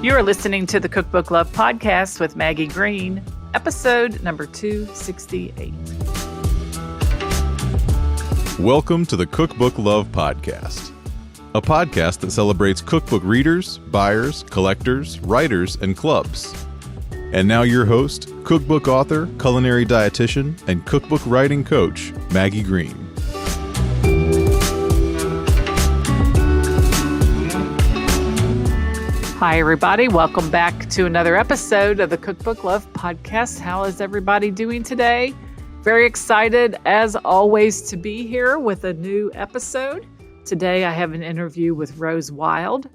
You are listening to the Cookbook Love Podcast with Maggie Green, episode number 268. Welcome to the Cookbook Love Podcast, a podcast that celebrates cookbook readers, buyers, collectors, writers, and clubs. And now your host, cookbook author, culinary dietitian, and cookbook writing coach, Maggie Green. Hi, everybody. Welcome back to another episode of the Cookbook Love Podcast. How is everybody doing today? Very excited, as always, to be here with a new episode. Today, I have an interview with Rose Wilde.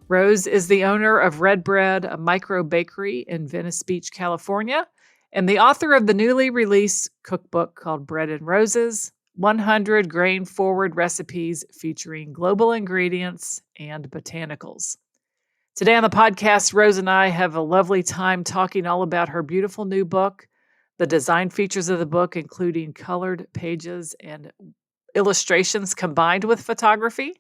Rose is the owner of RedBread, a micro bakery in Venice Beach, California, and the author of the newly released cookbook called Bread and Roses, 100 grain-forward recipes featuring global ingredients and botanicals. Today on the podcast, Rose and I have a lovely time talking all about her beautiful new book, the design features of the book, including colored pages and illustrations combined with photography.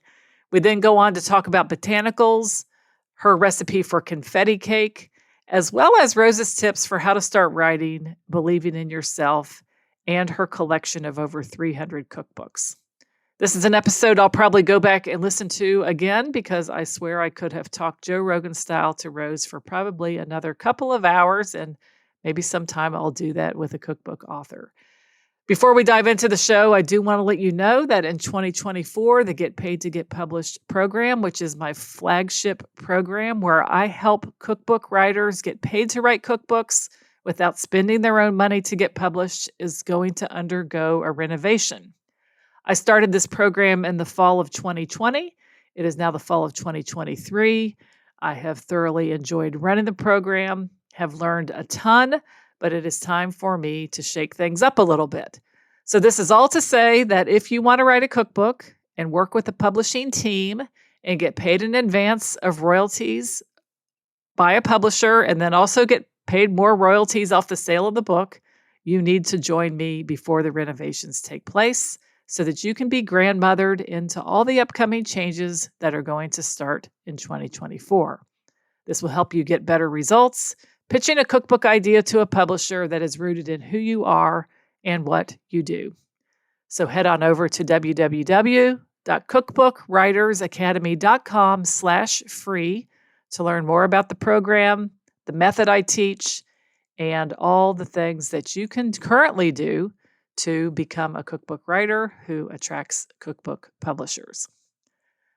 We then go on to talk about botanicals, her recipe for confetti cake, as well as Rose's tips for how to start writing, believing in yourself, and her collection of over 300 cookbooks. This is an episode I'll probably go back and listen to again because I swear I could have talked Joe Rogan style to Rose for probably another couple of hours, and maybe sometime I'll do that with a cookbook author. Before we dive into the show, I do want to let you know that in 2024, the Get Paid to Get Published program, which is my flagship program where I help cookbook writers get paid to write cookbooks without spending their own money to get published, is going to undergo a renovation. I started this program in the fall of 2020. It is now the fall of 2023. I have thoroughly enjoyed running the program, have learned a ton, but it is time for me to shake things up a little bit. So this is all to say that if you want to write a cookbook and work with a publishing team and get paid in advance of royalties by a publisher and then also get paid more royalties off the sale of the book, you need to join me before the renovations take place, so that you can be grandmothered into all the upcoming changes that are going to start in 2024. This will help you get better results, pitching a cookbook idea to a publisher that is rooted in who you are and what you do. So head on over to www.cookbookwritersacademy.com/free to learn more about the program, the method I teach, and all the things that you can currently do to become a cookbook writer who attracts cookbook publishers.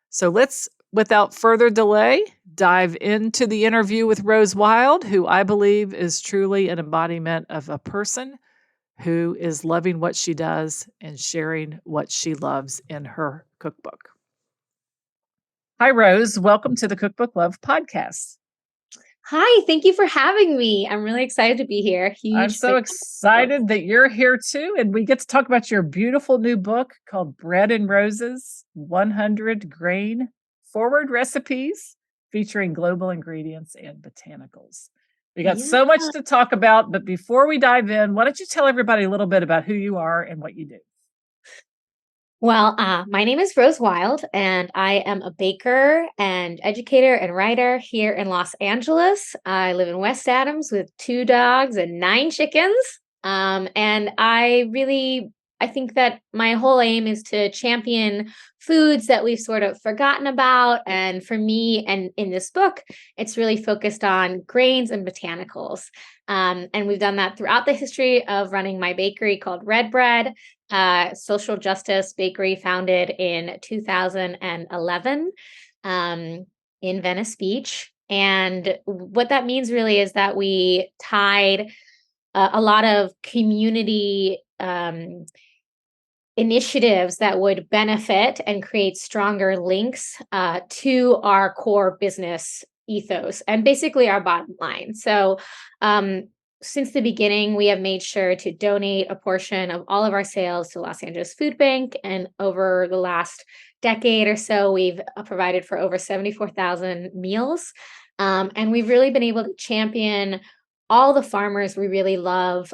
So let's, without further delay, dive into the interview with Rose Wilde, who I believe is truly an embodiment of a person who is loving what she does and sharing what she loves in her cookbook. Hi, Rose. Welcome to the Cookbook Love Podcast. Hi, thank you for having me. I'm really excited to be here. I'm so excited that you're here too. And we get to talk about your beautiful new book called Bread and Roses, 100 grain-forward recipes featuring global ingredients and botanicals. We got so much to talk about, but before we dive in, why don't you tell everybody a little bit about who you are and what you do? Well, my name is Rose Wilde, and I am a baker and educator and writer here in Los Angeles. I live in West Adams with 2 dogs and 9 chickens. And I think that my whole aim is to champion foods that we've sort of forgotten about. And for me, and in this book, it's really focused on grains and botanicals. And we've done that throughout the history of running my bakery called RedBread, social justice bakery founded in 2011 in Venice Beach. And what that means really is that we tied a lot of community initiatives that would benefit and create stronger links to our core business ethos and basically our bottom line. So since the beginning, we have made sure to donate a portion of all of our sales to Los Angeles Food Bank. And over the last decade or so, we've provided for over 74,000 meals. And we've really been able to champion all the farmers we really love,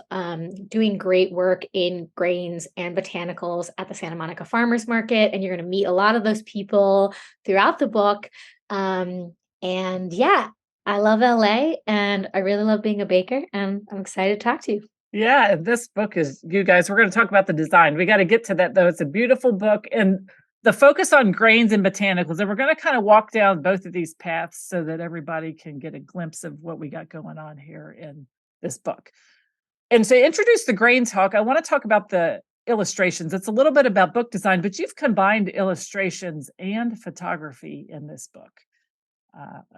doing great work in grains and botanicals at the Santa Monica Farmers Market. And you're going to meet a lot of those people throughout the book. And yeah, I love LA and I really love being a baker, and I'm excited to talk to you. Yeah, and this book is, you guys, we're going to talk about the design. We got to get to that though. It's a beautiful book, and the focus on grains and botanicals. And we're going to kind of walk down both of these paths so that everybody can get a glimpse of what we got going on here in this book. And to introduce the grain talk, I want to talk about the illustrations. It's a little bit about book design, but you've combined illustrations and photography in this book.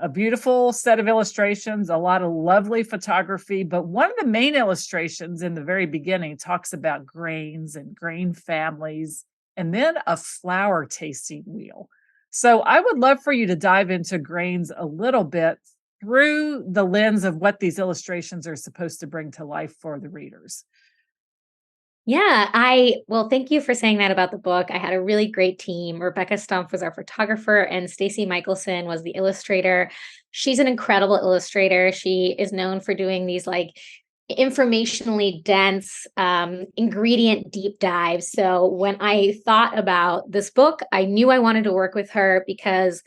A beautiful set of illustrations, a lot of lovely photography, but one of the main illustrations in the very beginning talks about grains and grain families, and then a flour tasting wheel. So I would love for you to dive into grains a little bit through the lens of what these illustrations are supposed to bring to life for the readers. Well, thank you for saying that about the book. I had a really great team. Rebecca Stumpf was our photographer and Stacy Michelson was the illustrator. She's an incredible illustrator. She is known for doing these like informationally dense ingredient deep dives. So when I thought about this book, I knew I wanted to work with her because,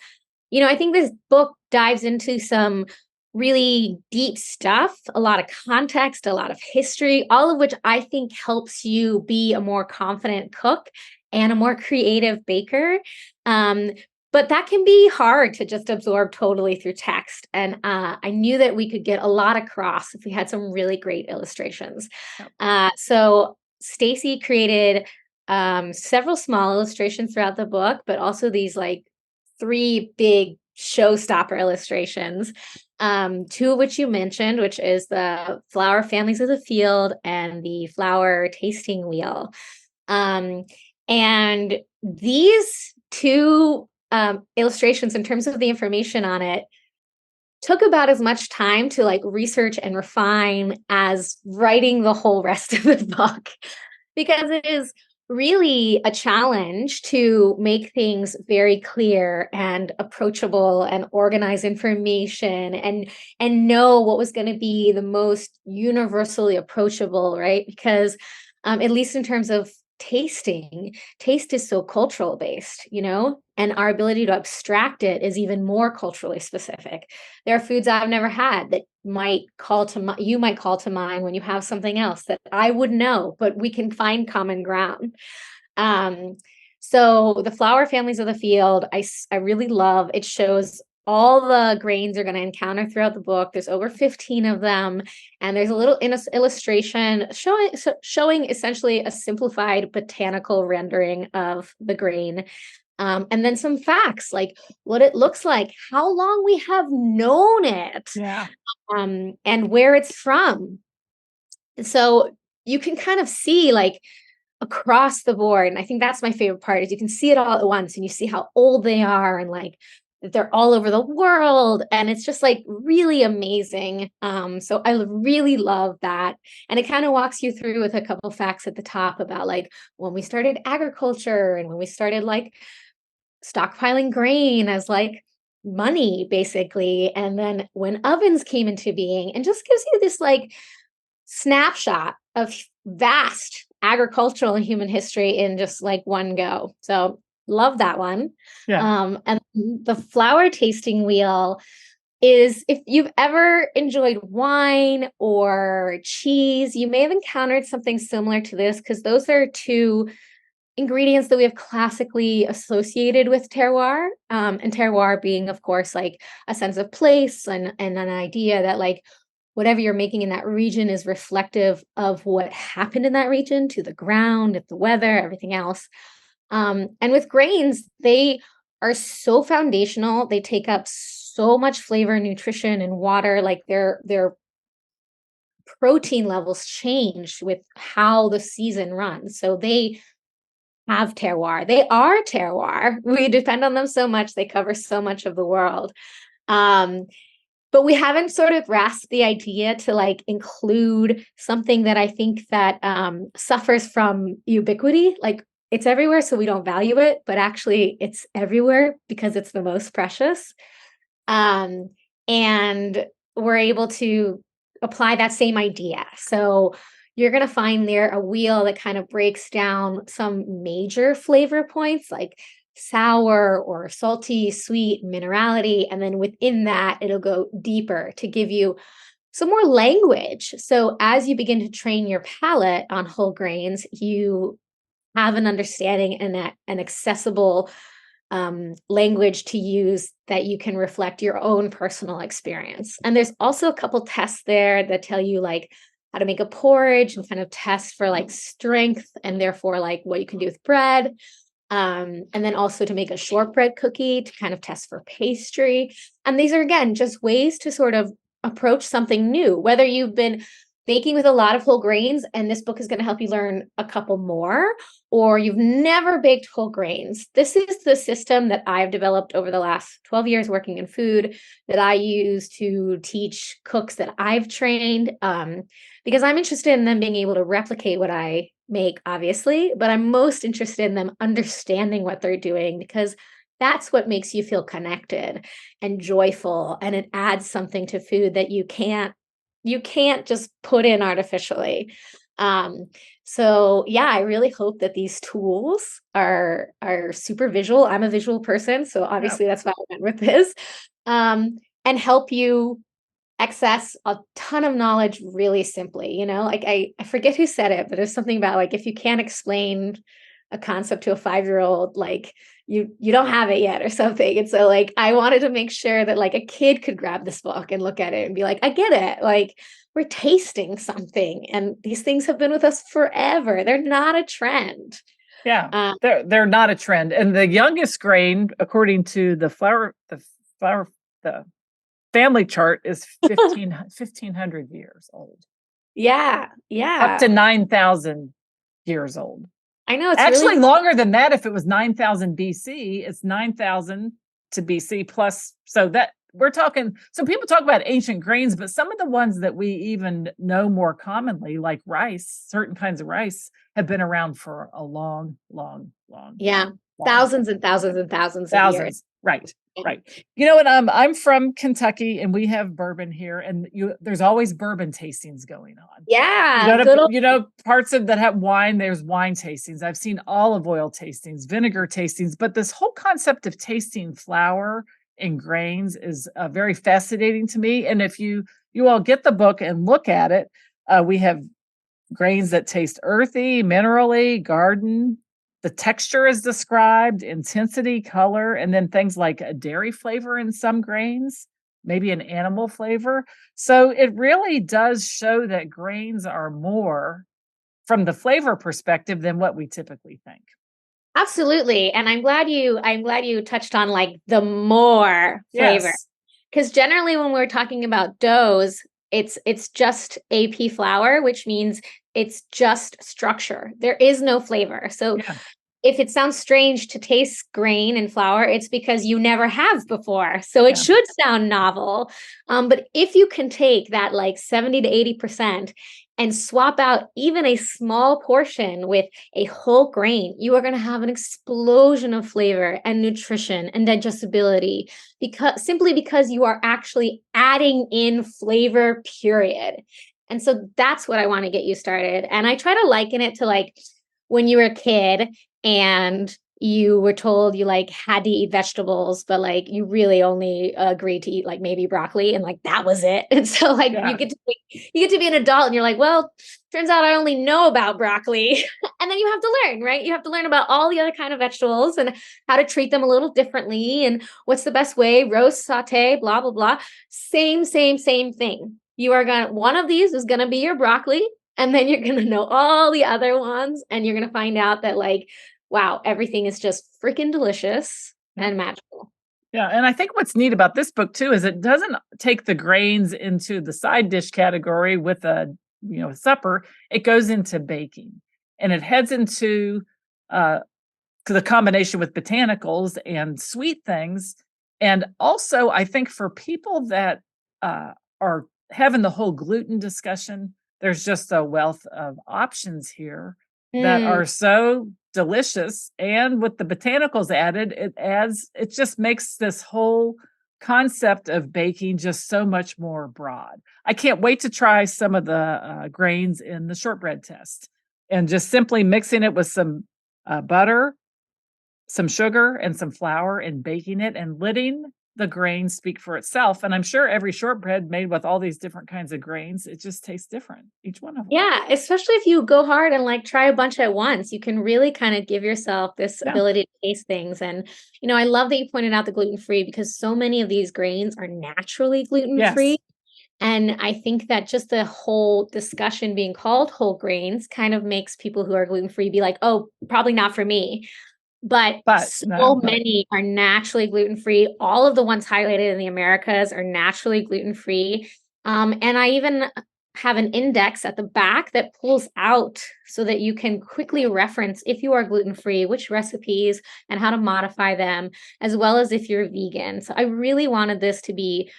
I think this book dives into some really deep stuff, a lot of context, a lot of history, all of which I think helps you be a more confident cook and a more creative baker. But that can be hard to just absorb totally through text. And I knew that we could get a lot across if we had some really great illustrations. So Stacy created several small illustrations throughout the book, but also these like 3 big showstopper illustrations. 2 of which you mentioned, which is the flower families of the field and the flower tasting wheel. And these 2 illustrations, in terms of the information on it, took about as much time to like research and refine as writing the whole rest of the book, because it is really a challenge to make things very clear and approachable and organize information and know what was going to be the most universally approachable, right? Because at least in terms of tasting, taste is so cultural based, and our ability to abstract it is even more culturally specific. There are foods I've never had that you might call to mind when you have something else that I would know, but we can find common ground. So the flower families of the field, I really love. It shows all the grains you're going to encounter throughout the book. There's over 15 of them. And there's a little illustration showing essentially a simplified botanical rendering of the grain. And then some facts like what it looks like, how long we have known it, and where it's from. So you can kind of see like across the board. And I think that's my favorite part is you can see it all at once and you see how old they are and like they're all over the world. And it's just like really amazing. So I really love that. And it kind of walks you through with a couple facts at the top about like when we started agriculture and when we started like stockpiling grain as like money basically. And then when ovens came into being, and just gives you this like snapshot of vast agricultural and human history in just like one go. So love that one. And the flower tasting wheel is, if you've ever enjoyed wine or cheese, you may have encountered something similar to this, because those are 2 ingredients that we have classically associated with terroir, and terroir being, of course, like a sense of place and an idea that like whatever you're making in that region is reflective of what happened in that region, to the ground, the weather, everything else. And with grains, they are so foundational. They take up so much flavor, nutrition, and water. Like their protein levels change with how the season runs. So they have terroir. They are terroir. We depend on them so much. They cover so much of the world. But we haven't sort of grasped the idea to like include something that I think that suffers from ubiquity. Like it's everywhere, so we don't value it, but actually it's everywhere because it's the most precious. And we're able to apply that same idea. So you're going to find there a wheel that kind of breaks down some major flavor points like sour or salty, sweet, minerality. And then within that, it'll go deeper to give you some more language. So as you begin to train your palate on whole grains, you have an understanding and an accessible language to use that you can reflect your own personal experience. And there's also a couple tests there that tell you like how to make a porridge and kind of test for like strength and therefore like what you can do with bread. And then also to make a shortbread cookie to kind of test for pastry. And these are, again, just ways to sort of approach something new, whether you've been baking with a lot of whole grains, and this book is going to help you learn a couple more, or you've never baked whole grains. This is the system that I've developed over the last 12 years working in food that I use to teach cooks that I've trained, because I'm interested in them being able to replicate what I make, obviously, but I'm most interested in them understanding what they're doing, because that's what makes you feel connected and joyful, and it adds something to food that you can't just put in artificially. So yeah, I really hope that these tools are super visual. I'm a visual person, so obviously that's why I went with this, and help you access a ton of knowledge really simply. You know, like I forget who said it, but there's something about like if you can't explain a concept to a 5-year-old, like you don't have it yet or something. And so like I wanted to make sure that like a kid could grab this book and look at it and be like, I get it. Like we're tasting something, and these things have been with us forever. They're not a trend. Yeah, they're not a trend. And the youngest grain, according to the family chart, is 1,500 years old. Yeah. Up to 9,000 years old. I know, it's actually really longer than that. If it was 9,000 BC, it's 9,000 to BC plus. So that we're talking, so people talk about ancient grains, but some of the ones that we even know more commonly, like rice, certain kinds of rice, have been around for a long thousands and thousands and thousands of years. Right. You know what? I'm from Kentucky, and we have bourbon here, and there's always bourbon tastings going on. Yeah, you know, parts of that have wine. There's wine tastings. I've seen olive oil tastings, vinegar tastings, but this whole concept of tasting flour and grains is very fascinating to me. And if you all get the book and look at it, we have grains that taste earthy, minerally, garden. The texture is described, intensity, color, and then things like a dairy flavor in some grains, maybe an animal flavor. So it really does show that grains are more from the flavor perspective than what we typically think. Absolutely. And I'm glad you touched on like the more flavor. Because generally when we're talking about doughs, it's just AP flour, which means it's just structure. There is no flavor. So if it sounds strange to taste grain and flour, it's because you never have before. So it should sound novel. But if you can take that like 70 to 80% and swap out even a small portion with a whole grain, you are going to have an explosion of flavor and nutrition and digestibility, simply because you are actually adding in flavor, period. And so that's what I want to get you started. And I try to liken it to like when you were a kid and you were told you like had to eat vegetables, but like you really only agreed to eat like maybe broccoli, and like that was it. And so like you get to be an adult, and you're like, well, turns out I only know about broccoli. And then you have to learn, right? You have to learn about all the other kind of vegetables and how to treat them a little differently, and what's the best way, roast, saute, blah blah blah. Same thing. One of these is gonna be your broccoli, and then you're gonna know all the other ones, and you're gonna find out that like, wow, everything is just freaking delicious and magical. Yeah. And I think what's neat about this book too is it doesn't take the grains into the side dish category with a supper. It goes into baking, and it heads into the combination with botanicals and sweet things. And also, I think for people that are having the whole gluten discussion, there's just a wealth of options here that are so delicious. And with the botanicals added, it just makes this whole concept of baking just so much more broad. I can't wait to try some of the grains in the shortbread test, and just simply mixing it with some butter, some sugar and some flour and baking it and letting the grain speak for itself. And I'm sure every shortbread made with all these different kinds of grains, it just tastes different, each one of them. Yeah, especially if you go hard and like try a bunch at once, you can really kind of give yourself this ability to taste things. And, I love that you pointed out the gluten-free, because so many of these grains are naturally gluten-free. Yes. And I think that just the whole discussion being called whole grains kind of makes people who are gluten-free be like, oh, probably not for me. But many are naturally gluten-free. All of the ones highlighted in the Americas are naturally gluten-free. And I even have an index at the back that pulls out so that you can quickly reference, if you are gluten-free, which recipes and how to modify them, as well as if you're vegan. So I really wanted this to be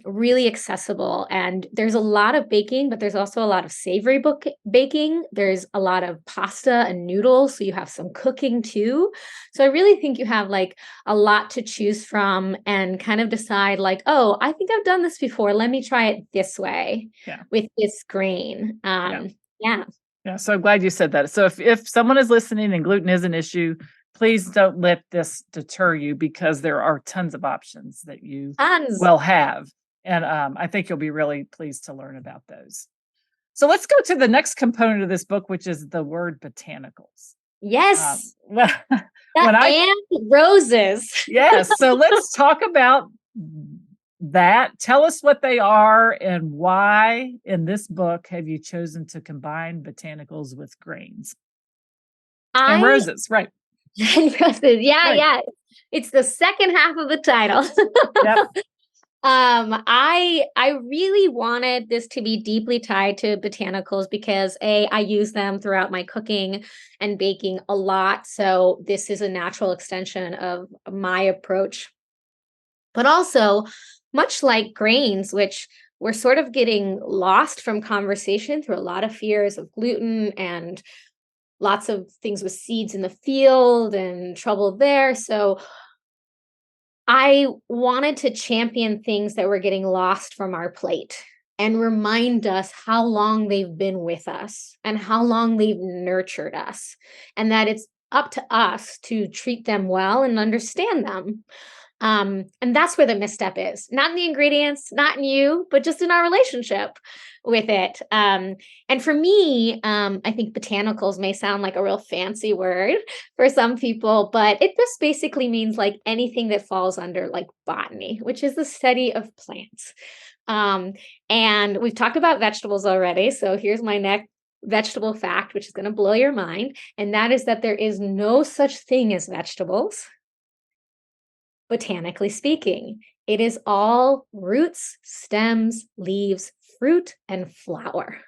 really accessible. And there's a lot of baking, but there's also a lot of savory baking. There's a lot of pasta and noodles. So you have some cooking too. So I really think you have like a lot to choose from and kind of decide like, oh, I think I've done this before. Let me try it this way with this grain. Yeah. So I'm glad you said that. So if someone is listening and gluten is an issue, please don't let this deter you, because there are tons of options that you will have. And I think you'll be really pleased to learn about those. So let's go to the next component of this book, which is the word botanicals. Yes. And roses. Yes. So let's talk about that. Tell us what they are and why in this book have you chosen to combine botanicals with grains and roses, right? And roses. Yeah. It's the second half of the title. Yep. I really wanted this to be deeply tied to botanicals because I use them throughout my cooking and baking a lot. So this is a natural extension of my approach. But also, much like grains, which we're sort of getting lost from conversation through a lot of fears of gluten and lots of things with seeds in the field and trouble there. So I wanted to champion things that were getting lost from our plate and remind us how long they've been with us and how long they've nurtured us, and that it's up to us to treat them well and understand them. And that's where the misstep is, not in the ingredients, not in you, but just in our relationship with it. And for me, I think botanicals may sound like a real fancy word for some people, but it just basically means like anything that falls under like botany, which is the study of plants. And we've talked about vegetables already. So here's my next vegetable fact, which is going to blow your mind. And that is that there is no such thing as vegetables. Botanically speaking, it is all roots, stems, leaves, fruit, and flower.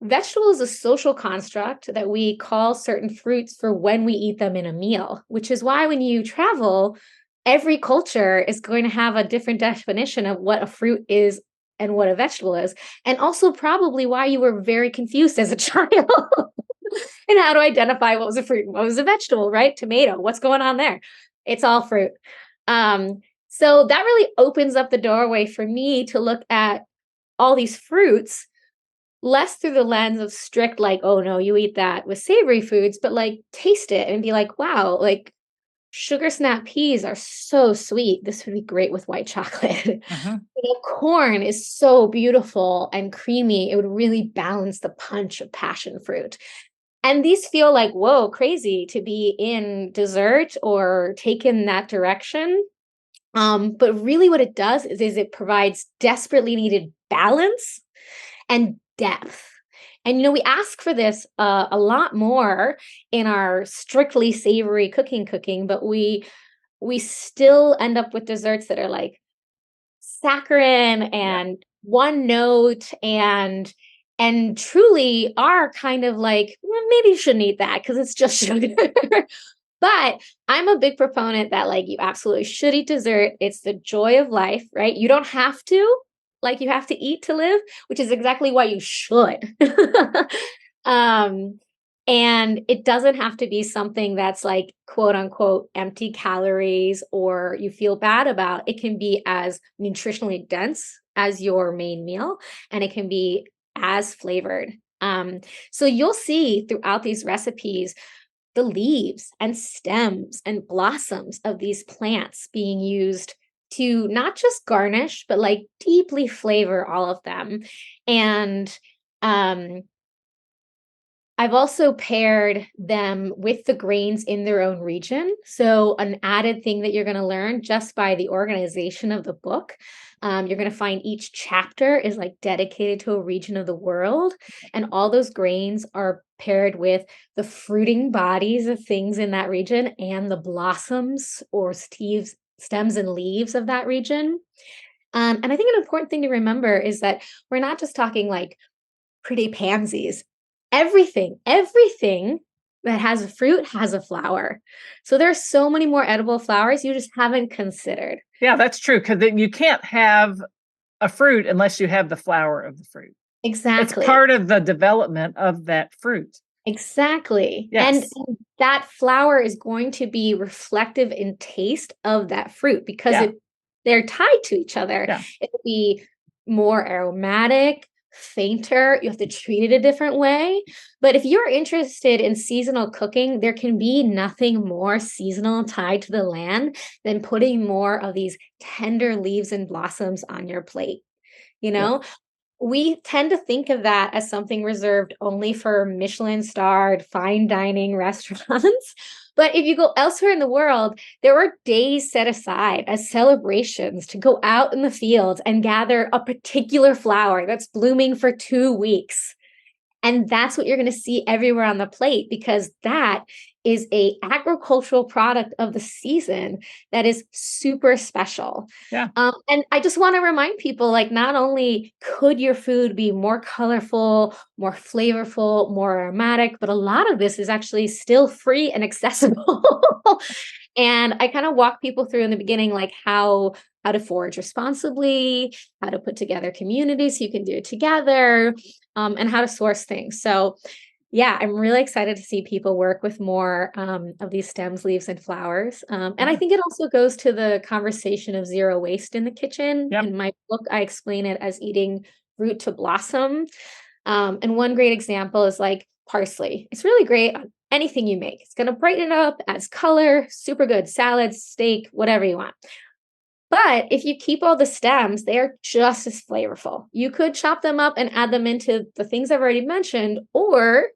Vegetable is a social construct that we call certain fruits for when we eat them in a meal, which is why when you travel, every culture is going to have a different definition of what a fruit is and what a vegetable is. And also probably why you were very confused as a child and how to identify what was a fruit and what was a vegetable, right? Tomato, what's going on there? It's all fruit. So that really opens up the doorway for me to look at all these fruits less through the lens of strict, like, oh no, you eat that with savory foods, but like taste it and be like, wow, like sugar snap peas are so sweet. This would be great with white chocolate. Corn is so beautiful and creamy. It would really balance the punch of passion fruit. And these feel like, whoa, crazy to be in dessert or take in that direction. But really what it does is it provides desperately needed balance and depth. And, we ask for this a lot more in our strictly savory cooking, but we still end up with desserts that are like saccharine and one note and truly are kind of like, well, maybe you shouldn't eat that because it's just sugar. But I'm a big proponent that like you absolutely should eat dessert. It's the joy of life, right? You don't have to, like you have to eat to live, which is exactly why you should. And it doesn't have to be something that's like, quote unquote, empty calories or you feel bad about. It can be as nutritionally dense as your main meal, and it can be as flavored. So you'll see throughout these recipes, the leaves and stems and blossoms of these plants being used to not just garnish, but like deeply flavor all of them. And I've also paired them with the grains in their own region. So an added thing that you're going to learn just by the organization of the book, you're going to find each chapter is like dedicated to a region of the world. And all those grains are paired with the fruiting bodies of things in that region and the blossoms or stems and leaves of that region. And I think an important thing to remember is that we're not just talking like pretty pansies. Everything that has a fruit has a flower. So there's so many more edible flowers you just haven't considered. Yeah, that's true. Because you can't have a fruit unless you have the flower of the fruit. Exactly. It's part of the development of that fruit. Exactly. Yes. And that flower is going to be reflective in taste of that fruit because they're tied to each other. Yeah. It'll be more aromatic, fainter. You have to treat it a different way. But if you're interested in seasonal cooking, there can be nothing more seasonal tied to the land than putting more of these tender leaves and blossoms on your plate. You know, we tend to think of that as something reserved only for Michelin-starred fine dining restaurants. But if you go elsewhere in the world, there are days set aside as celebrations to go out in the fields and gather a particular flower that's blooming for 2 weeks. And that's what you're going to see everywhere on the plate because that is a agricultural product of the season that is super special. Yeah. And I just want to remind people, like, not only could your food be more colorful, more flavorful, more aromatic, but a lot of this is actually still free and accessible. And I kind of walk people through in the beginning, like how to forage responsibly, how to put together communities so you can do it together, and how to source things. So yeah, I'm really excited to see people work with more of these stems, leaves, and flowers. And I think it also goes to the conversation of zero waste in the kitchen. Yep. In my book, I explain it as eating root to blossom. And one great example is like parsley. It's really great on anything you make. It's going to brighten it up, adds color, super good, salads, steak, whatever you want. But if you keep all the stems, they are just as flavorful. You could chop them up and add them into the things I've already mentioned, or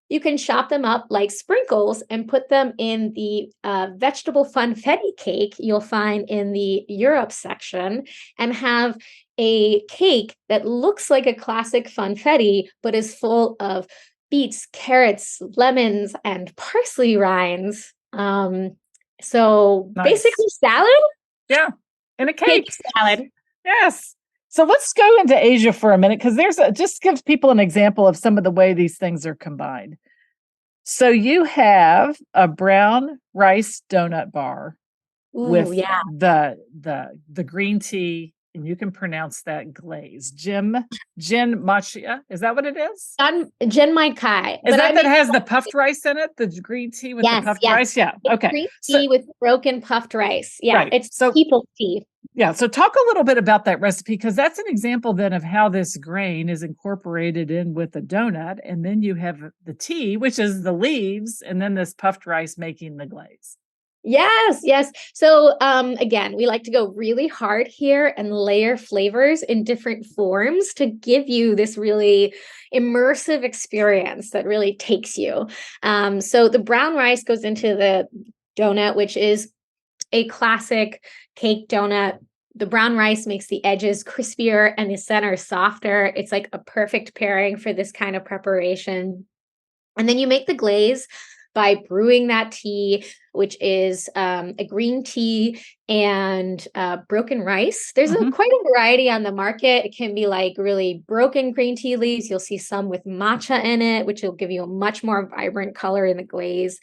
you can chop them up like sprinkles and put them in the vegetable funfetti cake you'll find in the Europe section and have a cake that looks like a classic funfetti, but is full of beets, carrots, lemons, and parsley rinds. So basically salad. Yeah. And a cake salad. Yes. So let's go into Asia for a minute because just gives people an example of some of the way these things are combined. So you have a brown rice donut bar with the green tea, and you can pronounce that glaze. Jin Machia. Is that what it is? Jin Mai Kai. Is that has the puffed rice in it? The green tea with the puffed rice? Yeah. Okay. Green tea with broken puffed rice. Yeah. Right. It's people's tea. Yeah. So talk a little bit about that recipe, because that's an example then of how this grain is incorporated in with the donut. And then you have the tea, which is the leaves, and then this puffed rice making the glaze. Yes. So again, we like to go really hard here and layer flavors in different forms to give you this really immersive experience that really takes you. So the brown rice goes into the donut, which is a classic cake donut. The brown rice makes the edges crispier and the center softer. It's like a perfect pairing for this kind of preparation. And then you make the glaze by brewing that tea, which is a green tea and broken rice. There's quite a variety on the market. It can be like really broken green tea leaves. You'll see some with matcha in it, which will give you a much more vibrant color in the glaze.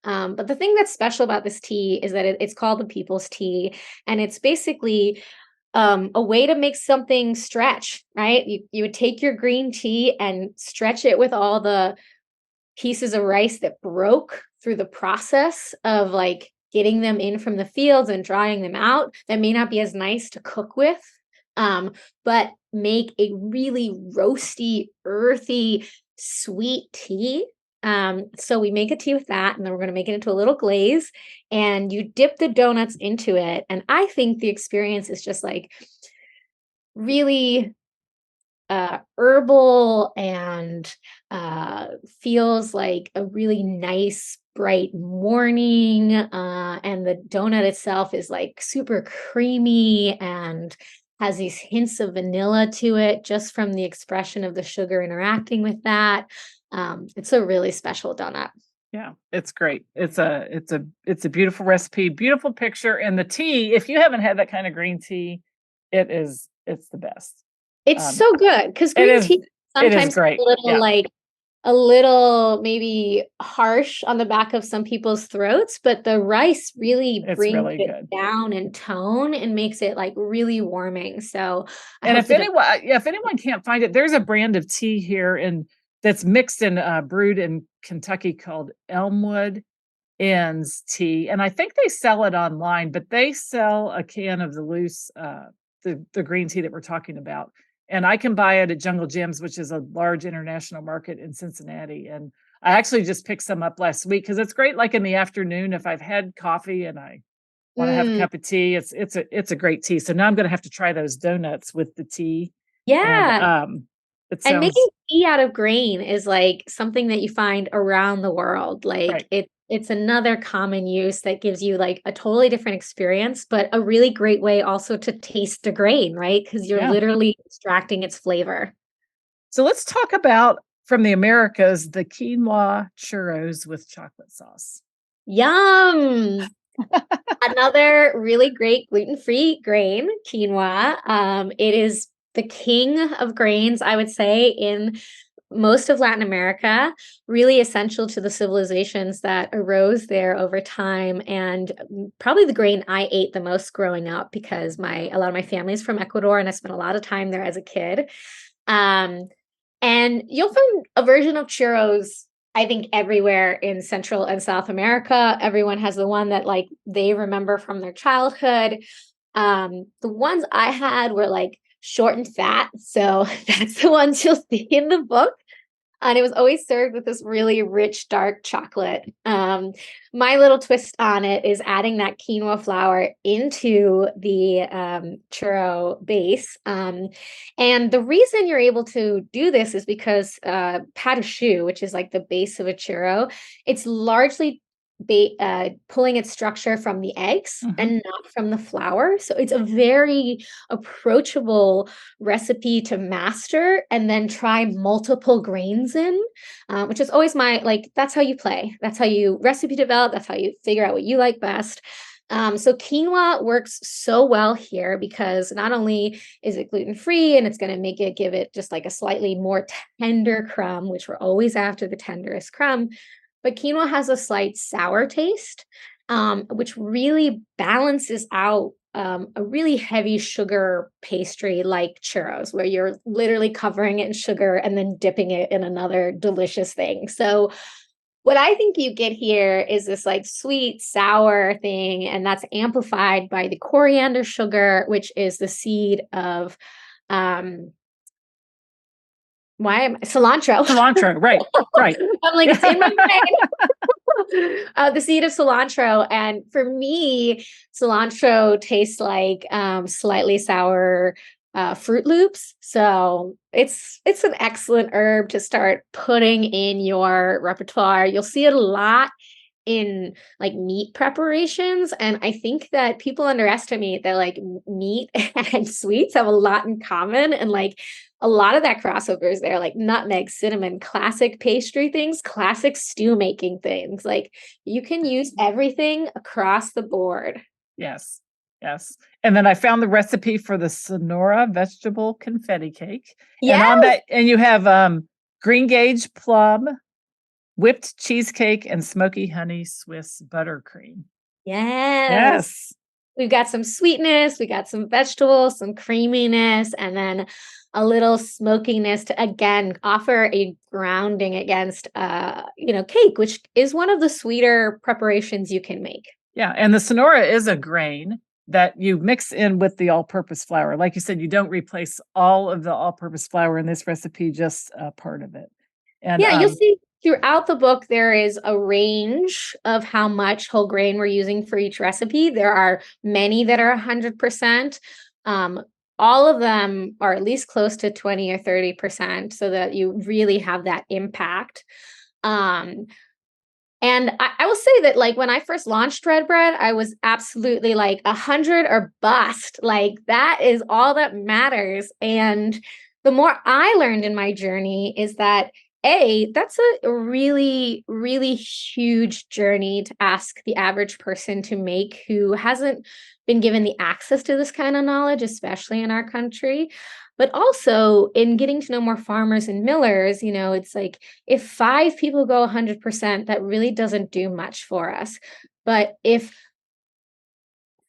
But the thing that's special about this tea is that it's called the people's tea. And it's basically a way to make something stretch, right? You would take your green tea and stretch it with all the pieces of rice that broke through the process of like getting them in from the fields and drying them out. That may not be as nice to cook with, but make a really roasty, earthy, sweet tea So we make a tea with that, and then we're going to make it into a little glaze, and you dip the donuts into it. And I think the experience is just like really herbal and feels like a really nice bright morning, and the donut itself is like super creamy and has these hints of vanilla to it just from the expression of the sugar interacting with that. It's a really special donut. Yeah, it's great. It's a beautiful recipe, beautiful picture. And the tea, if you haven't had that kind of green tea, it's the best. It's so good because green tea sometimes a little a little maybe harsh on the back of some people's throats, but the rice really brings it down in tone and makes it like really warming. So, and if anyone can't find it, there's a brand of tea here that's mixed and brewed in Kentucky called Elmwood Inns tea, and I think they sell it online, but they sell a can of the loose the green tea that we're talking about. And I can buy it at Jungle Gems, which is a large international market in Cincinnati. And I actually just picked some up last week because it's great. Like in the afternoon, if I've had coffee and I want to have a cup of tea, it's a great tea. So now I'm going to have to try those donuts with the tea. Yeah. And making tea out of grain is like something that you find around the world. Like it's another common use that gives you like a totally different experience, but a really great way also to taste the grain, right? Because you're literally extracting its flavor. So let's talk about, from the Americas, the quinoa churros with chocolate sauce. Yum! Another really great gluten-free grain, quinoa. It is the king of grains, I would say, in most of Latin America, really essential to the civilizations that arose there over time, and probably the grain I ate the most growing up because a lot of my family is from Ecuador, and I spent a lot of time there as a kid. And you'll find a version of churros, I think, everywhere in Central and South America. Everyone has the one that like they remember from their childhood. The ones I had were like short and fat. So that's the ones you'll see in the book. And it was always served with this really rich, dark chocolate. My little twist on it is adding that quinoa flour into the churro base. And the reason you're able to do this is because pat a choux, which is like the base of a churro, it's largely pulling its structure from the eggs and not from the flour. So it's a very approachable recipe to master and then try multiple grains in, which is always that's how you play. That's how you recipe develop. That's how you figure out what you like best. So quinoa works so well here because not only is it gluten-free and it's going to give it just like a slightly more tender crumb, which we're always after the tenderest crumb, but quinoa has a slight sour taste, which really balances out a really heavy sugar pastry like churros, where you're literally covering it in sugar and then dipping it in another delicious thing. So what I think you get here is this like sweet, sour thing, and that's amplified by the coriander sugar, which is the seed of cilantro. Cilantro, right. I'm like, it's in my brain. The seed of cilantro. And for me, cilantro tastes like slightly sour Fruit Loops. So it's an excellent herb to start putting in your repertoire. You'll see it a lot in like meat preparations. And I think that people underestimate that like meat and sweets have a lot in common. And like a lot of that crossover is there, like nutmeg, cinnamon, classic pastry things, classic stew making things. Like you can use everything across the board. Yes. And then I found the recipe for the Sonora vegetable confetti cake. Yes. And on that, and you have green gage plum, whipped cheesecake, and smoky honey Swiss buttercream. Yes. We've got some sweetness, we got some vegetables, some creaminess, and then a little smokiness to, again, offer a grounding against, cake, which is one of the sweeter preparations you can make. Yeah. And the Sonora is a grain that you mix in with the all-purpose flour. Like you said, you don't replace all of the all-purpose flour in this recipe, just a part of it. And you'll see throughout the book, there is a range of how much whole grain we're using for each recipe. There are many that are 100%. All of them are at least close to 20 or 30%, so that you really have that impact. And I will say that, like, when I first launched RedBread, I was absolutely like 100 or bust. Like, that is all that matters. And the more I learned in my journey is that, that's a really, really huge journey to ask the average person to make who hasn't been given the access to this kind of knowledge, especially in our country. But also in getting to know more farmers and millers, it's like, if 5 people go 100%, that really doesn't do much for us. But if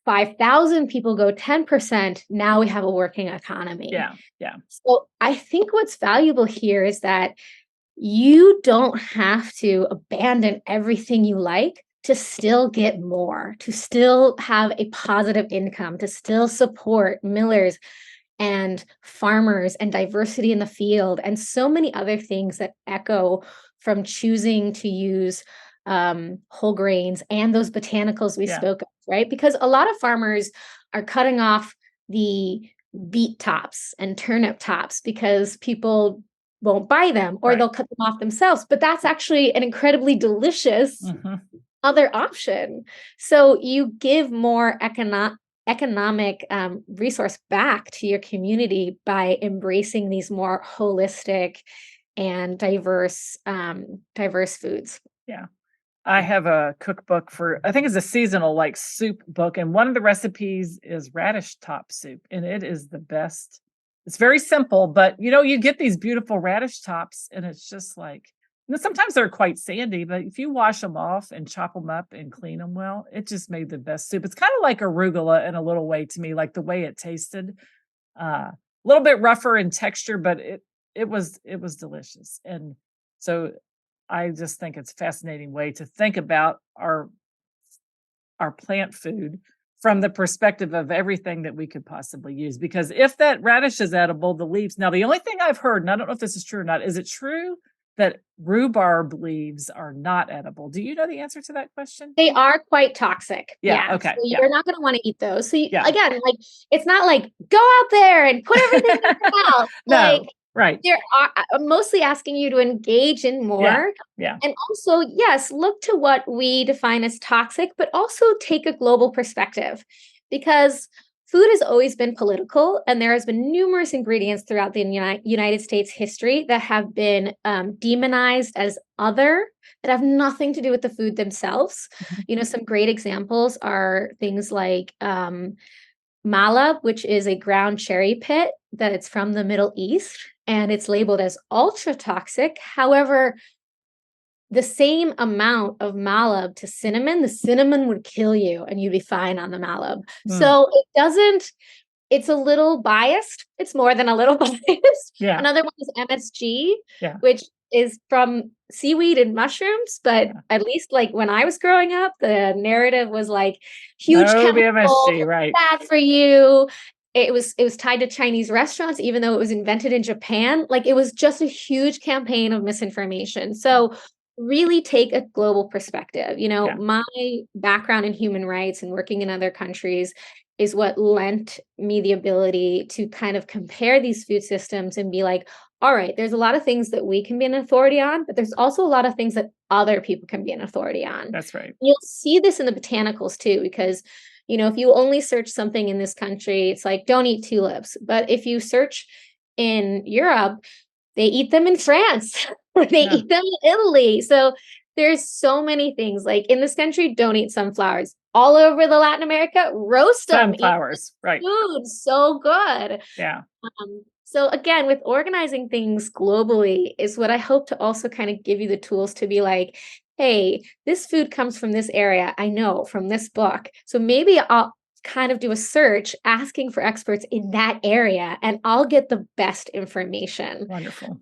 5,000 people go 10%, now we have a working economy. Yeah. So I think what's valuable here is that you don't have to abandon everything you like to still get more, to still have a positive income, to still support millers and farmers and diversity in the field, and so many other things that echo from choosing to use whole grains and those botanicals we spoke of, right? Because a lot of farmers are cutting off the beet tops and turnip tops because people won't buy them, or they'll cut them off themselves. But that's actually an incredibly delicious other option. So you give more economic resource back to your community by embracing these more holistic and diverse foods. Yeah. I have a cookbook for, I think it's a seasonal like soup book. And one of the recipes is radish top soup. And it is the best. It's very simple, but you get these beautiful radish tops and it's just like, sometimes they're quite sandy, but if you wash them off and chop them up and clean them well, it just made the best soup. It's kind of like arugula in a little way to me, like the way it tasted. A little bit rougher in texture, but it was delicious. And so I just think it's a fascinating way to think about our plant food from the perspective of everything that we could possibly use. Because if that radish is edible, the leaves. Now, the only thing I've heard, and I don't know if this is true or not, is it true that rhubarb leaves are not edible? Do you know the answer to that question? They are quite toxic. Yeah. Okay. So you're not going to want to eat those. So again, like, it's not like go out there and put everything in your mouth. No. Right. I'm mostly asking you to engage in more. Yeah. And also, yes, look to what we define as toxic, but also take a global perspective, because food has always been political, and there has been numerous ingredients throughout the United States history that have been demonized as other, that have nothing to do with the food themselves. Some great examples are things like malab, which is a ground cherry pit that it's from the Middle East, and it's labeled as ultra toxic. However, the same amount of malab to cinnamon, the cinnamon would kill you and you'd be fine on the malab. So it's a little biased. It's more than a little biased. Another one is MSG, which is from seaweed and mushrooms. But at least like when I was growing up, the narrative was like huge chemical, MSG, right? Bad for you. It was tied to Chinese restaurants, even though it was invented in Japan. Like, it was just a huge campaign of misinformation. So really take a global perspective. My background in human rights and working in other countries is what lent me the ability to kind of compare these food systems and be like, all right, there's a lot of things that we can be an authority on, but there's also a lot of things that other people can be an authority on. That's right. You'll see this in the botanicals too, because if you only search something in this country, it's like, don't eat tulips. But if you search in Europe, they eat them in France, or they eat them in Italy. So there's so many things. Like, in this country, don't eat sunflowers. All over the Latin America, roast them. Sunflowers, right. Food, so good. Yeah. So again, with organizing things globally is what I hope to also kind of give you the tools to be like, hey, this food comes from this area, I know, from this book. So maybe I'll kind of do a search asking for experts in that area, and I'll get the best information. Wonderful.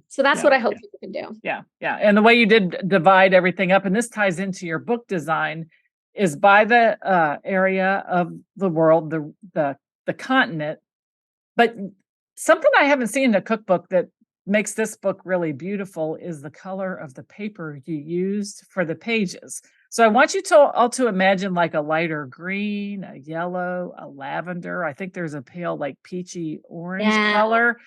So that's what I hope people can do. Yeah. And the way you did divide everything up, and this ties into your book design, is by the area of the world, the continent. But something I haven't seen in a cookbook that makes this book really beautiful is the color of the paper you used for the pages. So I want you to all to imagine like a lighter green, a yellow, a lavender. I think there's a pale, like peachy orange Yeah. color.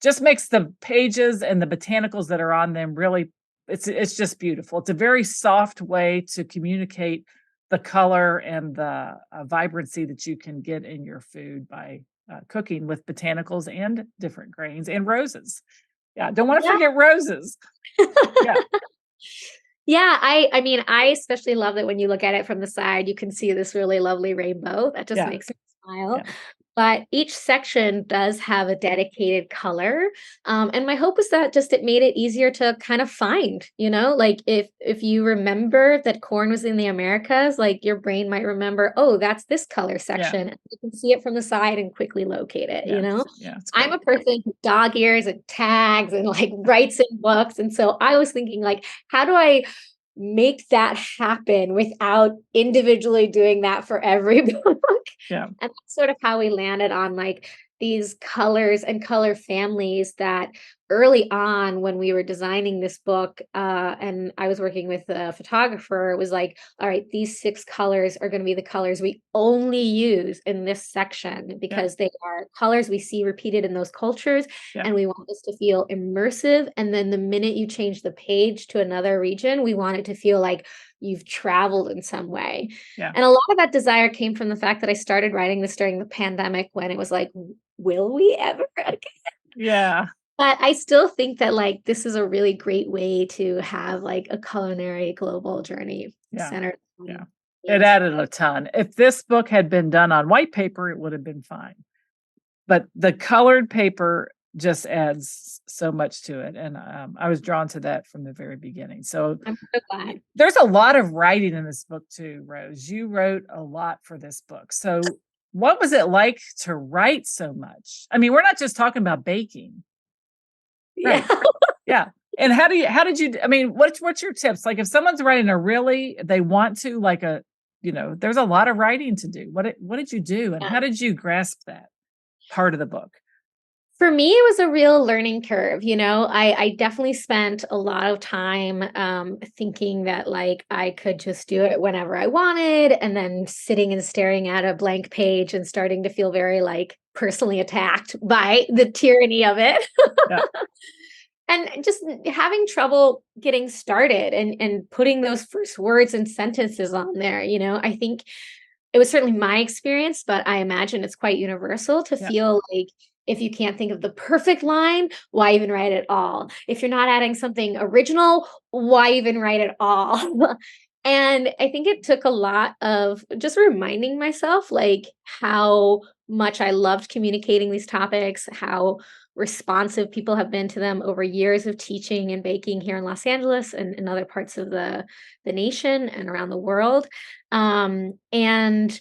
Just makes the pages and the botanicals that are on them really, it's just beautiful. It's a very soft way to communicate the color and the vibrancy that you can get in your food by cooking with botanicals and different grains and roses. Yeah, don't want to Yeah. forget roses. Yeah. Yeah, I mean, I especially love that when you look at it from the side, you can see this really lovely rainbow. That just Yeah. makes me smile. Yeah. But each section does have a dedicated color. And my hope is that just it made it easier to kind of find, like if you remember that corn was in the Americas, like your brain might remember, oh, that's this color section. And you can see it from the side and quickly locate it, Yeah, it's I'm great. a person who dog ears and tags and like writes in books. And so I was thinking like, how do I make that happen without individually doing that for every book? Yeah. And that's sort of how we landed on like these colors and color families that early on when we were designing this book, and I was working with a photographer, it was like, all right, these 6 colors are going to be the colors we only use in this section because they are colors we see repeated in those cultures. Yeah. And we want this to feel immersive. And then the minute you change the page to another region, we want it to feel like you've traveled in some way. Yeah. And a lot of that desire came from the fact that I started writing this during the pandemic when it was like, will we ever again? Yeah. But I still think that like this is a really great way to have like a culinary global journey centered on Yeah. things. It added a ton. If this book had been done on white paper, it would have been fine. But the colored paper just adds so much to it. And I was drawn to that from the very beginning. So I'm so glad. there's a lot of writing in this book too, Rose. You wrote a lot for this book. So what was it like to write so much? I mean, we're not just talking about baking. Right. Yeah. Yeah. And how did you, I mean, what's your tips? Like if someone's writing they want to like there's a lot of writing to do. What did you do? And how did you grasp that part of the book? For me, it was a real learning curve. I definitely spent a lot of time thinking that like I could just do it whenever I wanted, and then sitting and staring at a blank page and starting to feel very like personally attacked by the tyranny of it. Yeah. And just having trouble getting started and putting those first words and sentences on there. I think it was certainly my experience, but I imagine it's quite universal to feel like if you can't think of the perfect line, why even write at all? If you're not adding something original, why even write at all? And I think it took a lot of just reminding myself like how much I loved communicating these topics, how responsive people have been to them over years of teaching and baking here in Los Angeles and in other parts of the nation and around the world. And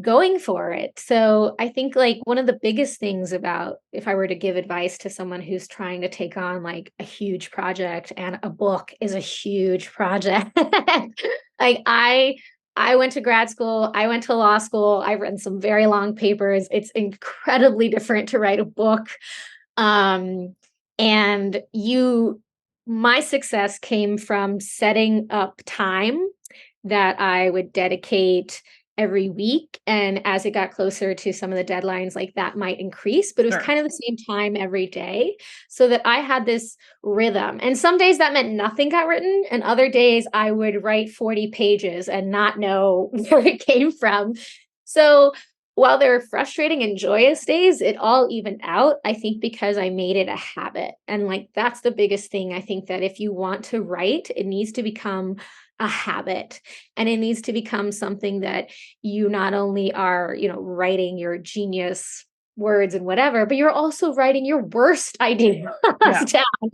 going for it. So I think like one of the biggest things about if I were to give advice to someone who's trying to take on like a huge project, and a book is a huge project. Like I went to grad school, I went to law school, I've written some very long papers. It's incredibly different to write a book. And my success came from setting up time that I would dedicate every week. And as it got closer to some of the deadlines, like that might increase, but it was kind of the same time every day so that I had this rhythm. And some days that meant nothing got written. And other days I would write 40 pages and not know where it came from. So while there were frustrating and joyous days, it all evened out, I think, because I made it a habit. And like, that's the biggest thing. I think that if you want to write, it needs to become a habit, and it needs to become something that you not only are, writing your genius words and whatever, but you're also writing your worst ideas down,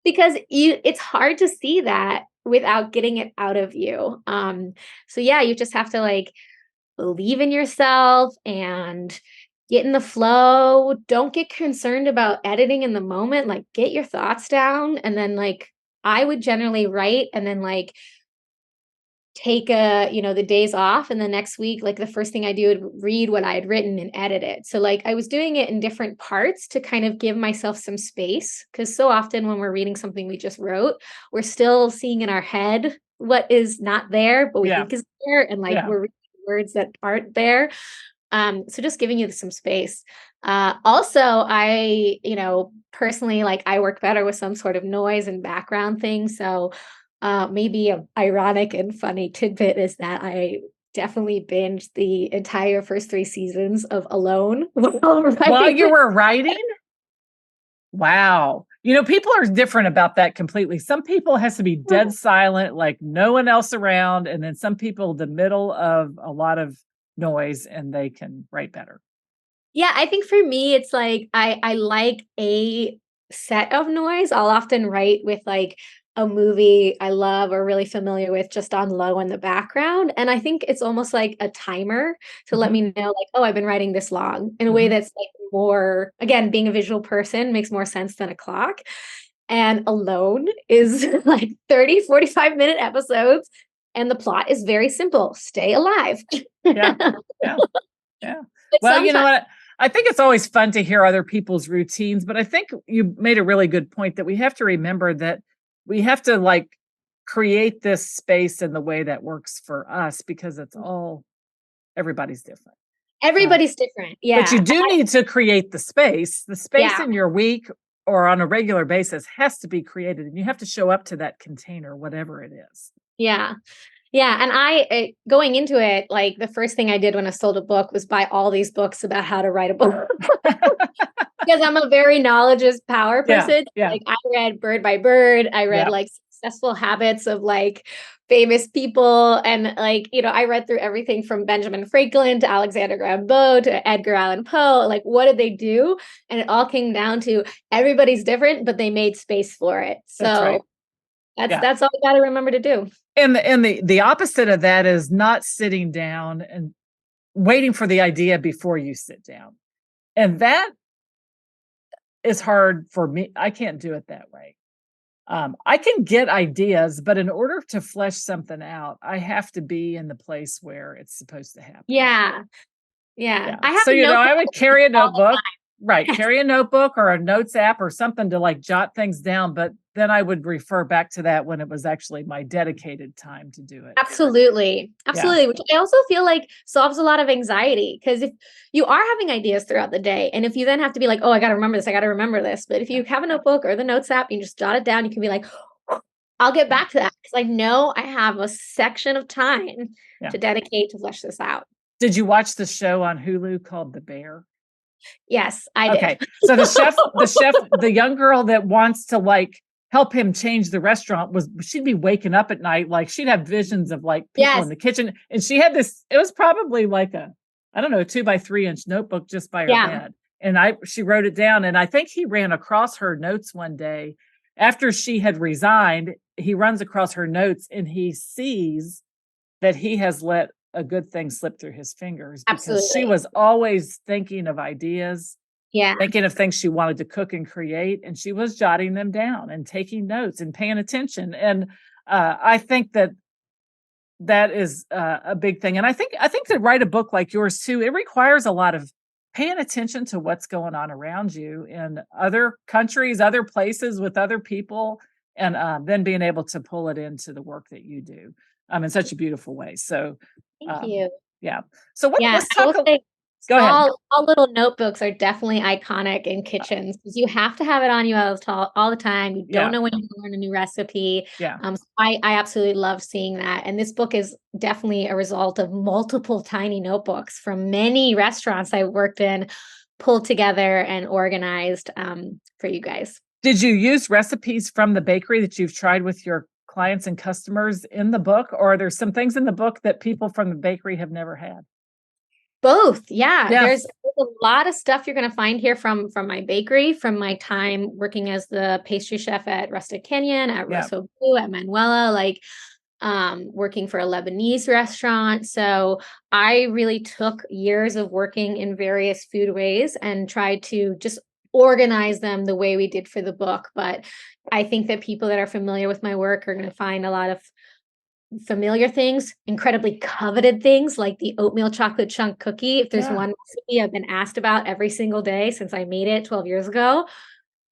because it's hard to see that without getting it out of you. So yeah, you just have to like believe in yourself and get in the flow. Don't get concerned about editing in the moment. Like get your thoughts down, and then like I would generally write and then like take the days off, and the next week, like the first thing I do would read what I had written and edit it. So like I was doing it in different parts to kind of give myself some space, because so often when we're reading something we just wrote, we're still seeing in our head what is not there, but we think is there, and like we're reading words that aren't there. So just giving you some space. Also, I, personally, like I work better with some sort of noise and background thing. So maybe an ironic and funny tidbit is that I definitely binged the entire first 3 seasons of Alone while you were writing. Wow. People are different about that completely. Some people has to be dead silent, like no one else around. And then some people, the middle of a lot of noise, and they can write better. Yeah, I think for me, it's like I like a set of noise. I'll often write with like a movie I love or really familiar with just on low in the background. And I think it's almost like a timer to let me know, like, oh, I've been writing this long, in a way that's like more, again, being a visual person makes more sense than a clock. And Alone is like 30-45 minute episodes. And the plot is very simple. Stay alive. Yeah. Well, you know what? I think it's always fun to hear other people's routines, but I think you made a really good point that we have to remember that we have to like create this space in the way that works for us, because it's all, everybody's different. Everybody's different. Yeah. But you do need to create the space. The space in your week or on a regular basis has to be created, and you have to show up to that container, whatever it is. Yeah. Yeah. And I, going into it, like the first thing I did when I sold a book was buy all these books about how to write a book. Because I'm a very knowledge is power person. Like I read Bird by Bird. I read like Successful Habits of like famous people. And like, I read through everything from Benjamin Franklin to Alexander Graham Bell to Edgar Allan Poe. Like, what did they do? And it all came down to everybody's different, but they made space for it. So that's all you got to remember to do. And the opposite of that is not sitting down and waiting for the idea before you sit down. And that is hard for me. I can't do it that way. I can get ideas, but in order to flesh something out, I have to be in the place where it's supposed to happen. Yeah. I have I would carry a notebook. Right. Carry a notebook or a notes app or something to like jot things down. But then I would refer back to that when it was actually my dedicated time to do it. Absolutely. Which I also feel like solves a lot of anxiety, because if you are having ideas throughout the day, and if you then have to be like, oh, I got to remember this. But if you have a notebook or the notes app, you just jot it down. You can be like, I'll get back to that, because I know I have a section of time to dedicate to flesh this out. Did you watch the show on Hulu called The Bear? Yes, I did. Okay. So the chef, the young girl that wants to like help him change the restaurant she'd be waking up at night. Like she'd have visions of like people in the kitchen. And she had this, it was probably like a 2x3 notebook just by her bed. And she wrote it down. And I think he ran across her notes one day after she had resigned. He runs across her notes and he sees that he has let a good thing slip through his fingers, because she was always thinking of ideas, thinking of things she wanted to cook and create, and she was jotting them down and taking notes and paying attention. And I think that is a big thing. And I think to write a book like yours too, it requires a lot of paying attention to what's going on around you in other countries, other places, with other people, and then being able to pull it into the work that you do in such a beautiful way. So thank you. Yeah. So let's talk. Go ahead. All little notebooks are definitely iconic in kitchens, because you have to have it on you all the time. You don't know when you're going to learn a new recipe. So I absolutely love seeing that. And this book is definitely a result of multiple tiny notebooks from many restaurants I worked in, pulled together and organized for you guys. Did you use recipes from the bakery that you've tried with your clients and customers in the book, or are there some things in the book that people from the bakery have never had? Both. Yeah. There's a lot of stuff you're going to find here from my bakery, from my time working as the pastry chef at Rustic Canyon, at Rose Wilde, at Manuela, like working for a Lebanese restaurant. So I really took years of working in various food ways and tried to just organize them the way we did for the book. But I think that people that are familiar with my work are going to find a lot of familiar things, incredibly coveted things like the oatmeal chocolate chunk cookie. If there's one recipe I've been asked about every single day since I made it 12 years ago,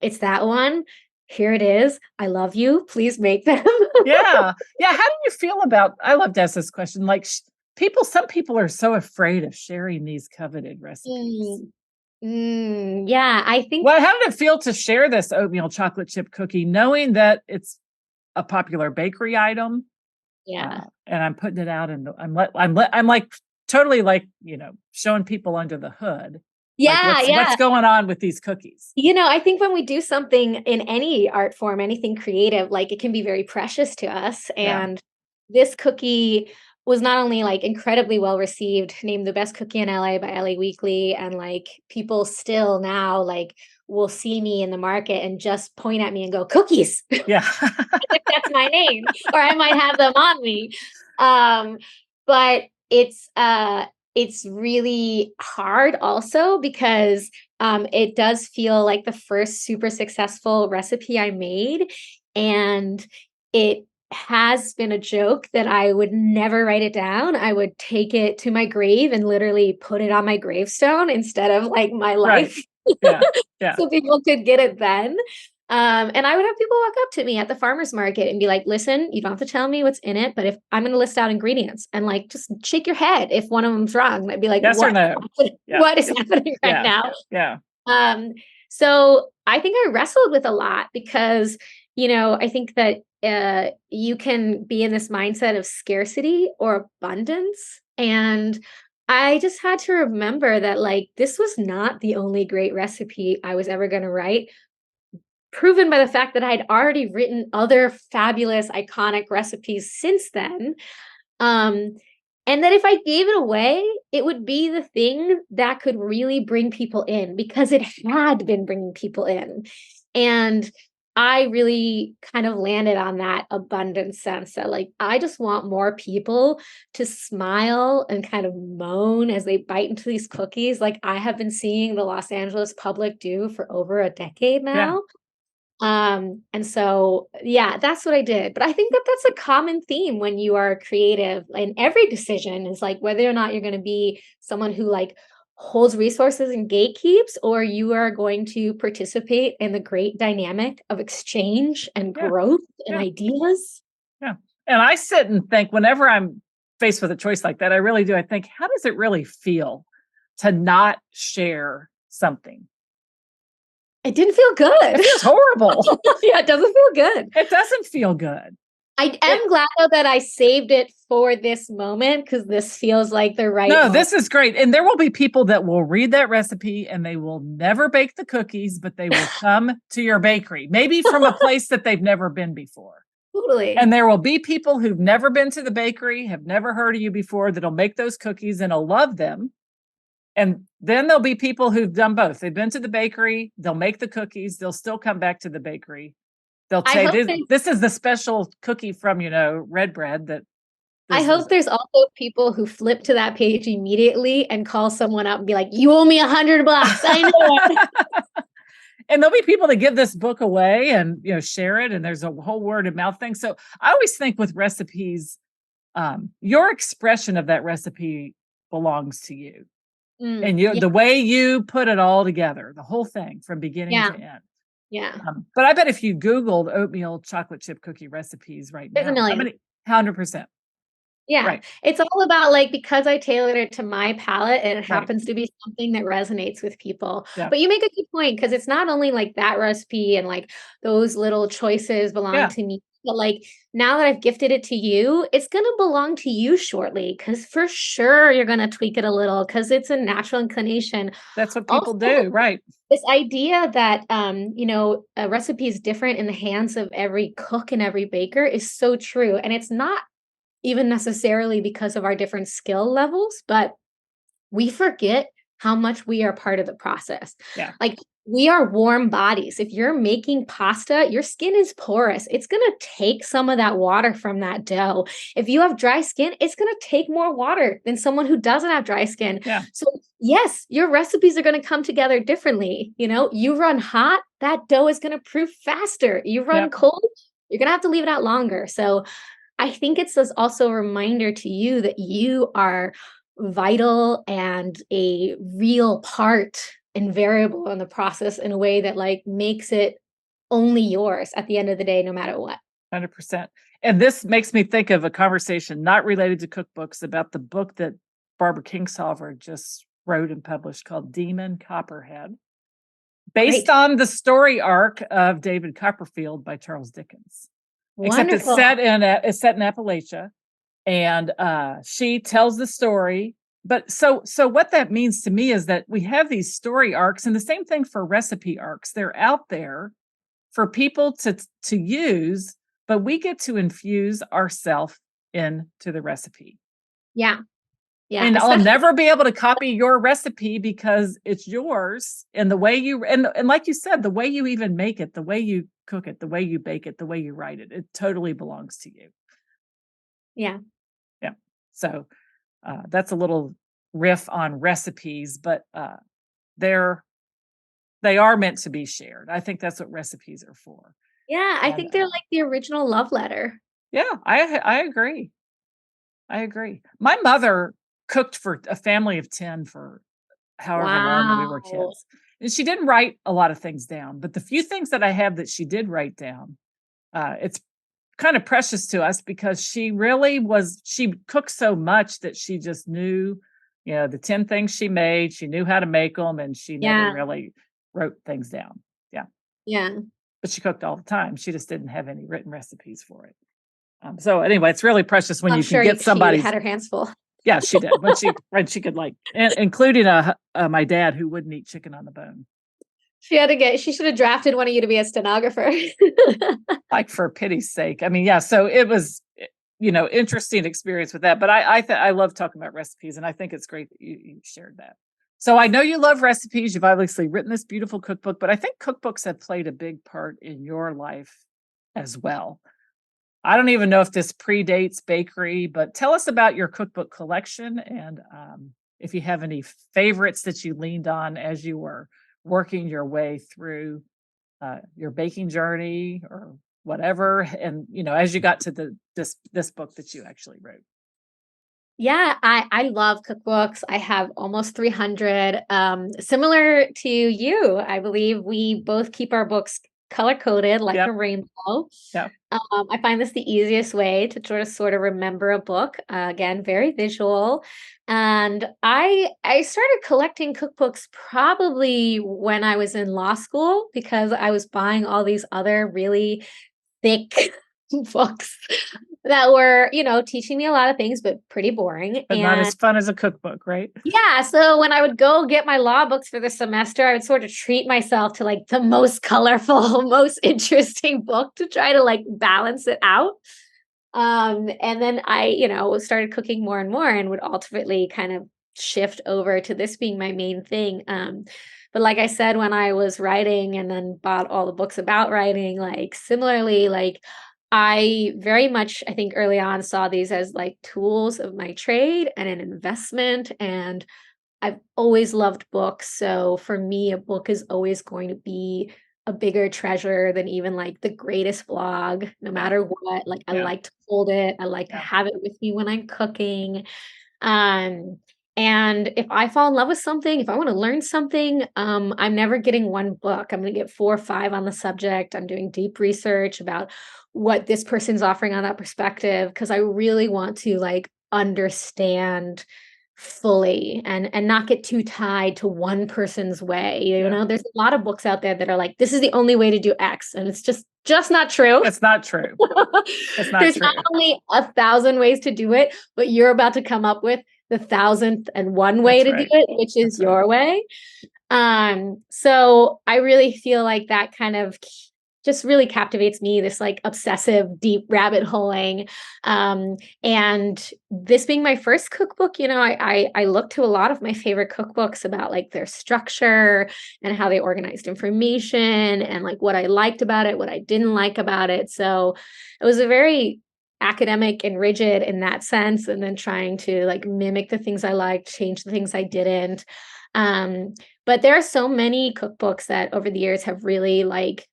it's that one. Here it is. I love you. Please make them. Yeah. How do you feel about, I love to ask this question, like some people are so afraid of sharing these coveted recipes. Yeah, I think. Well, how did it feel to share this oatmeal chocolate chip cookie, knowing that it's a popular bakery item? Yeah. And I'm putting it out, and I'm like totally like, showing people under the hood. Yeah, like what's going on with these cookies? I think when we do something in any art form, anything creative, like it can be very precious to us. And this cookie was not only like incredibly well received, named the best cookie in LA by LA Weekly, and like people still now like will see me in the market and just point at me and go, cookies. Yeah. That's my name, or I might have them on me. But it's really hard also because it does feel like the first super successful recipe I made. And it has been a joke that I would never write it down. I would take it to my grave and literally put it on my gravestone instead of like my life. Right. Yeah. So people could get it then. And I would have people walk up to me at the farmer's market and be like, listen, you don't have to tell me what's in it, but if I'm going to list out ingredients, and like, just shake your head if one of them's wrong. And I'd be like, yes or no? What is happening right now? Yeah. So I think I wrestled with a lot because, I think that you can be in this mindset of scarcity or abundance. And I just had to remember that like, this was not the only great recipe I was ever going to write, proven by the fact that I'd already written other fabulous, iconic recipes since then. And that if I gave it away, it would be the thing that could really bring people in, because it had been bringing people in. And I really kind of landed on that abundance sense that like, I just want more people to smile and kind of moan as they bite into these cookies, like I have been seeing the Los Angeles public do for over a decade now. And so, that's what I did. But I think that that's a common theme when you are creative, and every decision is like whether or not you're going to be someone who like holds resources and gatekeeps, or you are going to participate in the great dynamic of exchange and growth and ideas. Yeah. And I sit and think whenever I'm faced with a choice like that, I really do. I think, how does it really feel to not share something? It didn't feel good. It feels horrible. It doesn't feel good. It doesn't feel good. I am glad though that I saved it for this moment, because this feels like the right moment. This is great. And there will be people that will read that recipe and they will never bake the cookies, but they will come to your bakery, maybe from a place that they've never been before. Totally. And there will be people who've never been to the bakery, have never heard of you before, that'll make those cookies and will love them. And then there'll be people who've done both. They've been to the bakery, they'll make the cookies, they'll still come back to the bakery. They'll say, this is the special cookie from, RedBread. That I hope there's also people who flip to that page immediately and call someone up and be like, you owe me $100. I know. And there'll be people that give this book away and, share it. And there's a whole word of mouth thing. So I always think with recipes, your expression of that recipe belongs to you. And the way you put it all together, the whole thing from beginning to end. Yeah. But I bet if you Googled oatmeal chocolate chip cookie recipes right now, there's a million. 100%. Yeah. Right. It's all about like, because I tailored it to my palate and it happens to be something that resonates with people. Yeah. But you make a good point, because it's not only like that recipe and like those little choices belong to me, but like now that I've gifted it to you, it's going to belong to you shortly, because for sure you're going to tweak it a little because it's a natural inclination. That's what people do. Right. This idea that, a recipe is different in the hands of every cook and every baker is so true. And it's not even necessarily because of our different skill levels, but we forget how much we are part of the process. Yeah. Like we are warm bodies. If you're making pasta, your skin is porous. It's going to take some of that water from that dough. If you have dry skin, it's going to take more water than someone who doesn't have dry skin. Yeah. So yes, your recipes are going to come together differently. You run hot, that dough is going to proof faster. You run cold, you're going to have to leave it out longer. So I think it's also a reminder to you that you are vital and a real part and variable in the process in a way that like makes it only yours at the end of the day, no matter what. 100%. And this makes me think of a conversation not related to cookbooks about the book that Barbara Kingsolver just wrote and published called Demon Copperhead, based Great. on the story arc of David Copperfield by Charles Dickens. Except Wonderful. it's set in Appalachia, and she tells the story. But so what that means to me is that we have these story arcs, and the same thing for recipe arcs. They're out there for people to use, but we get to infuse ourselves into the recipe. Yeah. Yeah. And I'll Especially, never be able to copy your recipe because it's yours. And the way you and like you said, the way you even make it, the way you cook it, the way you bake it, the way you write it, it totally belongs to you. yeah. Yeah. So that's a little riff on recipes, but they are meant to be shared. I think that's what recipes are for. Yeah. I And think they're like the original love letter. yeah, I agree. I agree. My mother cooked for a family of 10 for however long when we were Wow. kids. And she didn't write a lot of things down, but the few things that I have that she did write down, it's kind of precious to us because she cooked so much that she just knew, the 10 things she made, she knew how to make them, and she never Yeah. really wrote things down. Yeah. Yeah. But she cooked all the time. She just didn't have any written recipes for it. So anyway, it's really precious when I'm you sure can get somebody. she had her hands full. Yeah, she did. When she could including my dad who wouldn't eat chicken on the bone. She should have drafted one of you to be a stenographer. Like for pity's sake. I mean, yeah. So it was, interesting experience with that. But I love talking about recipes, and I think it's great that you shared that. So I know you love recipes. You've obviously written this beautiful cookbook, but I think cookbooks have played a big part in your life as well. I don't even know if this predates bakery, but tell us about your cookbook collection and if you have any favorites that you leaned on as you were working your way through your baking journey or whatever, and as you got to this book that you actually wrote. Yeah, I love cookbooks. I have almost 300. Similar to you, I believe we both keep our books color coded like Yep. a rainbow. Yep. I find this the easiest way to sort of remember a book. Again, very visual. And I started collecting cookbooks probably when I was in law school because I was buying all these other really thick books that were, teaching me a lot of things, but pretty boring. But not as fun as a cookbook, right? Yeah. So when I would go get my law books for the semester, I would sort of treat myself to like the most colorful, most interesting book to try to like balance it out. And then I, started cooking more and more and would ultimately kind of shift over to this being my main thing. But like I said, when I was writing and then bought all the books about writing, like similarly, like I very much, I think early on saw these as like tools of my trade and an investment. And I've always loved books. So for me, a book is always going to be a bigger treasure than even like the greatest blog, no matter what. Like I like to hold it. I like to have it with me when I'm cooking. And if I fall in love with something, if I want to learn something, I'm never getting one book. I'm going to get 4 or 5 on the subject. I'm doing deep research about what this person's offering on that perspective, because I really want to like understand fully and not get too tied to one person's way. There's a lot of books out there that are like, this is the only way to do X. And it's just not true. It's not true. It's not There's true. not only 1,000 ways to do it, but you're about to come up with the 1,001 way to do it, which is your way. So I really feel like that kind of just really captivates me, this like obsessive, deep rabbit holing. And this being my first cookbook, I looked to a lot of my favorite cookbooks about like their structure and how they organized information and like what I liked about it, what I didn't like about it. So it was a very academic and rigid in that sense, and then trying to like mimic the things I liked, change the things I didn't. But there are so many cookbooks that over the years have really like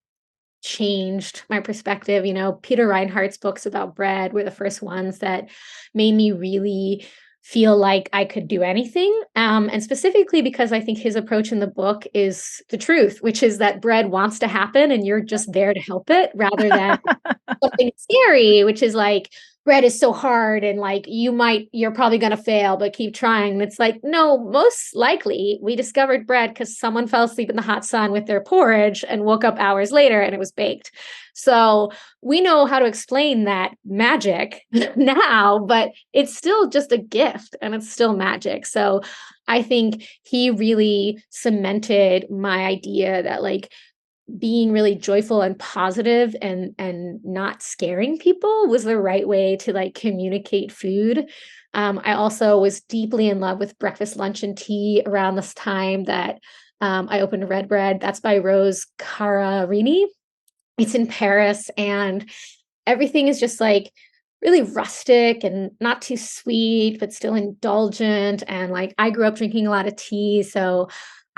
changed my perspective. Peter Reinhardt's books about bread were the first ones that made me really feel like I could do anything. And specifically because I think his approach in the book is the truth, which is that bread wants to happen and you're just there to help it, rather than something scary, which is like, bread is so hard and like you're probably going to fail, but keep trying. And it's like, no, most likely we discovered bread because someone fell asleep in the hot sun with their porridge and woke up hours later and it was baked. So we know how to explain that magic now, but it's still just a gift and it's still magic. So I think he really cemented my idea that like being really joyful and positive and not scaring people was the right way to like communicate food. I also was deeply in love with breakfast, lunch, and tea around this time that I opened RedBread. That's by Rose Wilde. It's in Paris, and everything is just like really rustic and not too sweet, but still indulgent. And like I grew up drinking a lot of tea, so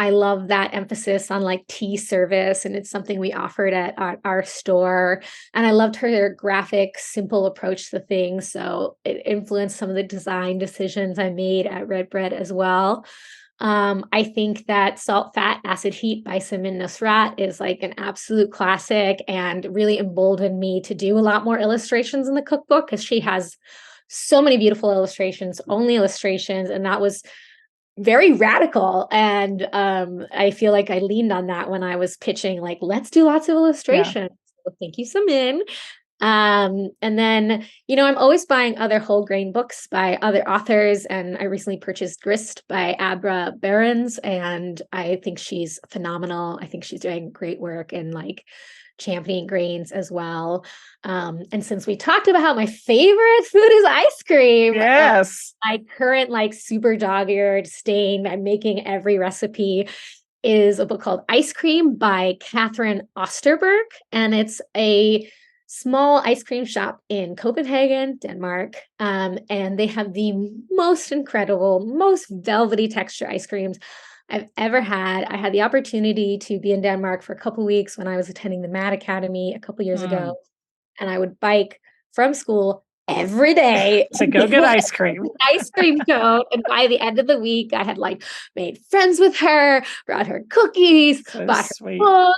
I love that emphasis on like tea service, and it's something we offered at our store. And I loved her graphic, simple approach to things. So it influenced some of the design decisions I made at RedBread as well. I think that Salt, Fat, Acid, Heat by Simin Nosrat is like an absolute classic and really emboldened me to do a lot more illustrations in the cookbook because she has so many beautiful illustrations, only illustrations. And that was very radical. And I feel like I leaned on that when I was pitching, like, let's do lots of illustrations. So thank you, Simin. And then, I'm always buying other whole grain books by other authors. And I recently purchased Grist by Abra Behrens, and I think she's phenomenal. I think she's doing great work in like championing grains as well. And since we talked about how my favorite food is ice cream, Yes. My current like super dog-eared stain I'm making every recipe is a book called Ice Cream by Catherine Osterberg. And it's a small ice cream shop in Copenhagen, Denmark. And they have the most incredible, most velvety texture ice creams I've ever had. I had the opportunity to be in Denmark for a couple of weeks when I was attending the Mad Academy a couple years ago. And I would bike from school every day to go get ice cream. Ice cream cone. And by the end of the week, I had like made friends with her, brought her cookies, bought her book.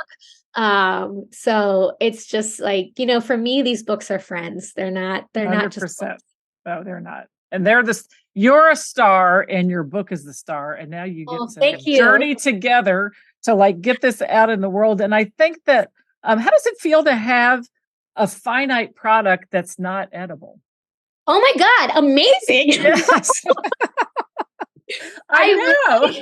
So it's just like, for me, these books are friends. They're not 100%. Not just books. No, they're not. And you're a star and your book is the star. And now you get to journey together to like get this out in the world. And I think that, how does it feel to have a finite product that's not edible? Oh my God, amazing. Yes. I know.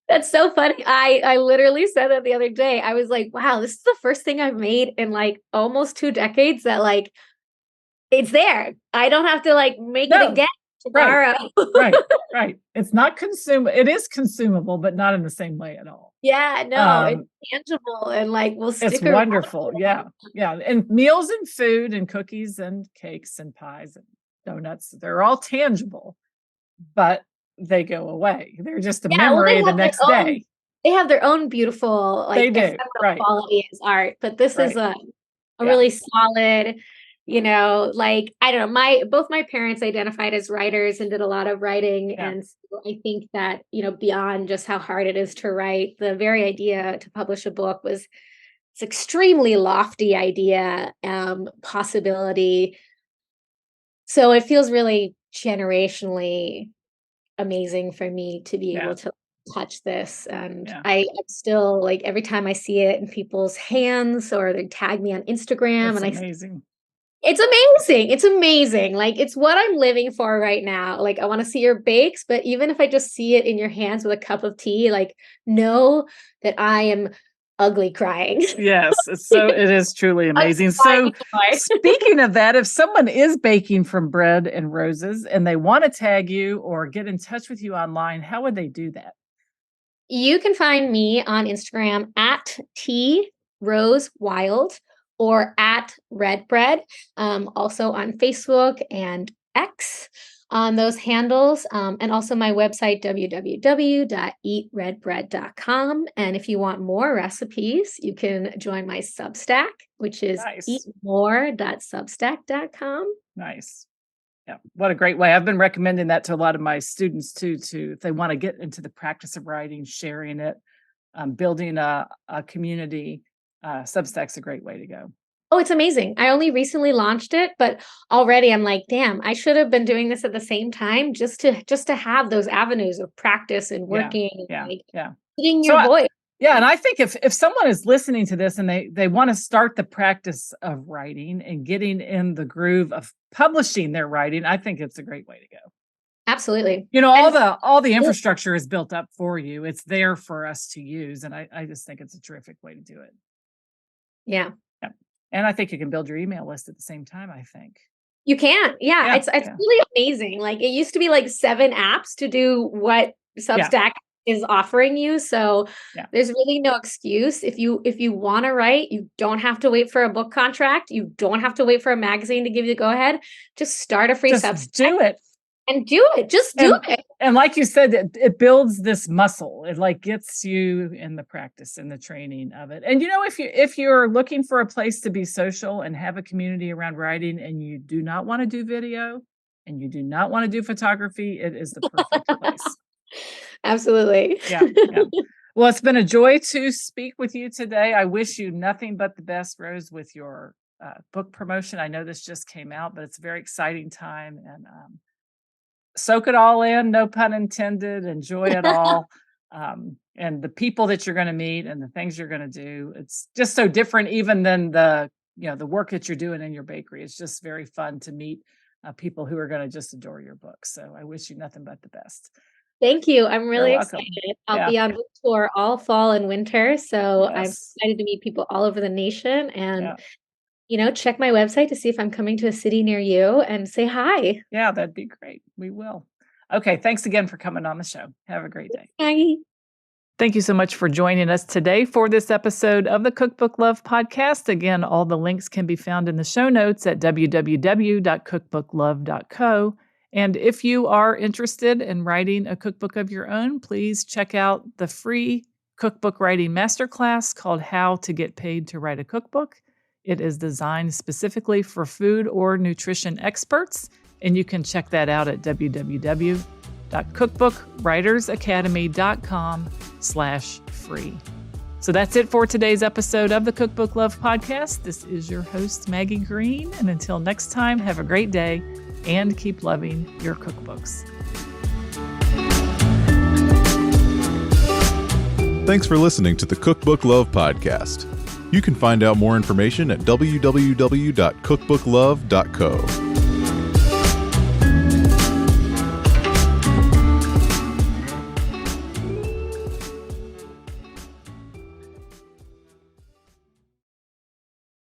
That's so funny. I literally said that the other day. I was like, wow, this is the first thing I've made in like almost 2 decades that like it's there. I don't have to like make it again tomorrow. Right. It's not it is consumable, but not in the same way at all. Yeah, no, it's tangible and like we'll stick It's wonderful. Yeah. And meals and food and cookies and cakes and pies and donuts, they're all tangible, but they go away. They're just a memory the next day. They have their own beautiful, like quality as art, but this is a really solid, like, I don't know, both my parents identified as writers and did a lot of writing. Yeah. And so I think that, beyond just how hard it is to write, the very idea to publish a book it's extremely lofty idea, possibility. So it feels really generationally amazing for me to be able to touch this. And I'm still like, every time I see it in people's hands or they tag me on Instagram, it's amazing. Like, it's what I'm living for right now. Like, I want to see your bakes, but even if I just see it in your hands with a cup of tea, like, know that I am ugly crying. Yes. It is truly amazing. So speaking of that, if someone is baking from Bread and Roses and they want to tag you or get in touch with you online, how would they do that? You can find me on Instagram at @TRoseWilde or at RedBread, also on Facebook and X on those handles, and also my website, www.eatredbread.com. And if you want more recipes, you can join my Substack, which is eatmore.substack.com. Nice. Yeah. What a great way. I've been recommending that to a lot of my students too, if they want to get into the practice of writing, sharing it, building a community. Substack's a great way to go. Oh, it's amazing. I only recently launched it, but already I'm like, damn, I should have been doing this at the same time just to have those avenues of practice and working and getting your voice. And I think if someone is listening to this and they want to start the practice of writing and getting in the groove of publishing their writing, I think it's a great way to go. Absolutely. All the infrastructure is built up for you. It's there for us to use. And I just think it's a terrific way to do it. Yeah. And I think you can build your email list at the same time, I think. You can. Yeah. It's really amazing. Like, it used to be like 7 apps to do what Substack is offering you. So there's really no excuse. If you want to write, you don't have to wait for a book contract. You don't have to wait for a magazine to give you the go ahead. Just start a free Substack. Do it. And do it. Just do it. And like you said, it builds this muscle. It like gets you in the practice and the training of it. And if you're looking for a place to be social and have a community around writing, and you do not want to do video and you do not want to do photography, it is the perfect place. Absolutely. Yeah. Well, it's been a joy to speak with you today. I wish you nothing but the best, Rose, with your book promotion. I know this just came out, but it's a very exciting time, and soak it all in, no pun intended, enjoy it all. And the people that you're going to meet and the things you're going to do, it's just so different even than the work that you're doing in your bakery. It's just very fun to meet people who are going to just adore your book. So I wish you nothing but the best. Thank you. I'm really excited. I'll be on book tour all fall and winter. So I'm excited to meet people all over the nation, and check my website to see if I'm coming to a city near you and say hi. Yeah, that'd be great. We will. Okay. Thanks again for coming on the show. Have a great day. Maggie. Thank you so much for joining us today for this episode of the Cookbook Love Podcast. Again, all the links can be found in the show notes at www.cookbooklove.co. And if you are interested in writing a cookbook of your own, please check out the free cookbook writing masterclass called How to Get Paid to Write a Cookbook. It is designed specifically for food or nutrition experts, and you can check that out at www.cookbookwritersacademy.com/free. So that's it for today's episode of the Cookbook Love Podcast. This is your host, Maggie Green, and until next time, have a great day and keep loving your cookbooks. Thanks for listening to the Cookbook Love Podcast. You can find out more information at www.cookbooklove.co.